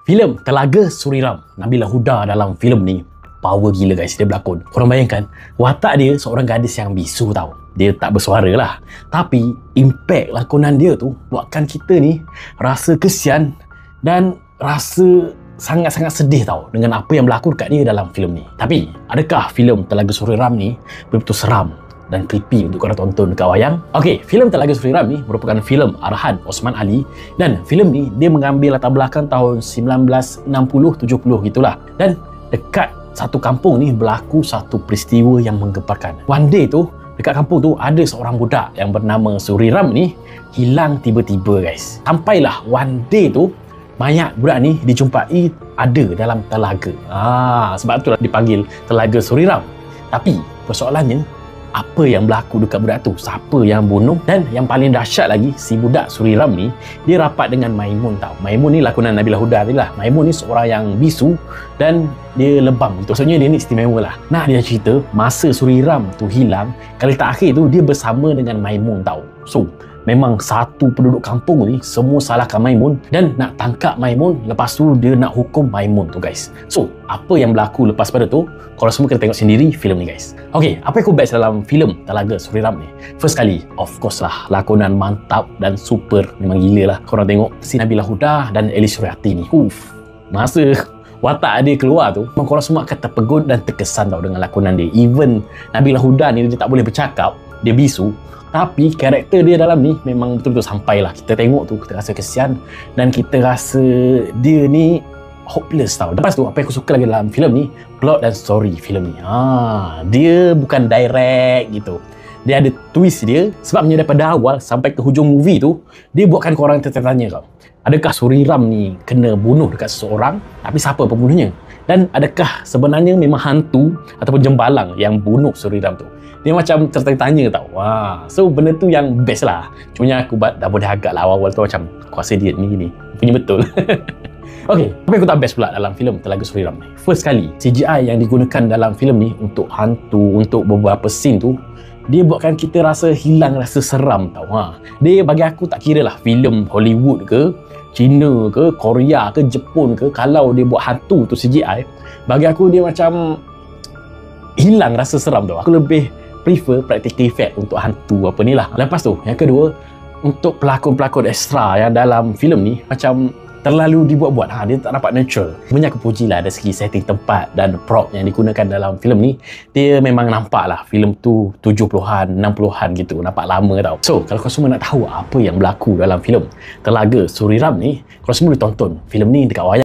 Filem Telaga Suriram, Nabila Huda dalam filem ni power gila guys, dia berlakon. Korang bayangkan, watak dia seorang gadis yang bisu tau. Dia tak bersuara lah. Tapi impact lakonan dia tu buatkan kita ni rasa kesian dan rasa sangat-sangat sedih tau dengan apa yang berlaku dekat dia dalam filem ni. Tapi adakah filem Telaga Suriram ni betul-betul seram dan creepy untuk korang tonton dekat wayang? Okey, filem Telaga Suriram ni merupakan filem arahan Osman Ali dan filem ni dia mengambil latar belakang tahun 1960-70 gitulah. Dan dekat satu kampung ni berlaku satu peristiwa yang menggemparkan. One day tu dekat kampung tu ada seorang budak yang bernama Suriram ni hilang tiba-tiba guys. Sampailah one day tu mayat budak ni dijumpai ada dalam telaga. Sebab itulah dipanggil Telaga Suriram. Tapi persoalannya, apa yang berlaku dekat budak tu? Siapa yang bunuh? Dan yang paling dahsyat lagi, si budak Suriram ni dia rapat dengan Maimun tau. Maimun ni lakonan Nabila Huda tadi lah. Maimun ni seorang yang bisu dan dia lebam. Maksudnya dia ni istimewa lah. Nak dia cerita, masa Suriram tu hilang, kali terakhir tu dia bersama dengan Maimun tau. So memang satu penduduk kampung ni semua salahkan Maimun dan nak tangkap Maimun, lepas tu dia nak hukum Maimun tu guys. So apa yang berlaku lepas pada tu, korang semua kena tengok sendiri filem ni guys. Ok, apa yang aku best dalam filem Telaga Suriram ni? First kali, of course lah, lakonan mantap dan super, memang gila lah. Korang tengok si Nabila Huda dan Elis Suryati ni, masa watak dia keluar tu, memang korang semua akan terpegun dan terkesan tau dengan lakonan dia. Even Nabila Huda ni dia tak boleh bercakap, dia bisu, tapi karakter dia dalam ni memang betul-betul sampai lah. Kita tengok tu, kita rasa kesian dan kita rasa dia ni hopeless tau. Lepas tu, apa yang aku suka lagi dalam filem ni, plot dan story filem ni. Dia bukan direct gitu. Dia ada twist dia, sebabnya daripada awal sampai ke hujung movie tu, dia buatkan korang tertanya tau. Adakah Suriram ni kena bunuh dekat seseorang, tapi siapa pembunuhnya? Dan adakah sebenarnya memang hantu ataupun jembalang yang bunuh Suriram tu? Dia macam tertanya-tanya tau. So benda tu yang best lah. Cuma aku dah boleh agak lah awal-awal tu macam aku rasa dia ni gini. Punya betul. Ok, apa yang aku tak best pula dalam filem Telaga Suriram ni? First kali, CGI yang digunakan dalam filem ni untuk hantu, untuk beberapa scene tu, dia buatkan kita rasa hilang rasa seram tau. Dia bagi aku tak kira lah filem Hollywood ke, China ke, Korea ke, Jepun ke, kalau dia buat hantu tu CGI, bagi aku dia macam hilang rasa seram tau. Aku lebih prefer practical effect untuk hantu apa ni lah. Lepas tu, yang kedua, untuk pelakon-pelakon ekstra yang dalam filem ni macam terlalu dibuat-buat. Dia tak dapat natural. Sebenarnya aku puji lah dari segi setting tempat dan prop yang digunakan dalam filem ni. Dia memang nampak lah filem tu 70-an, 60-an gitu. Nampak lama tau. So, kalau korang semua nak tahu apa yang berlaku dalam filem Telaga Suriram ni, korang semua boleh tonton filem ni dekat wayang.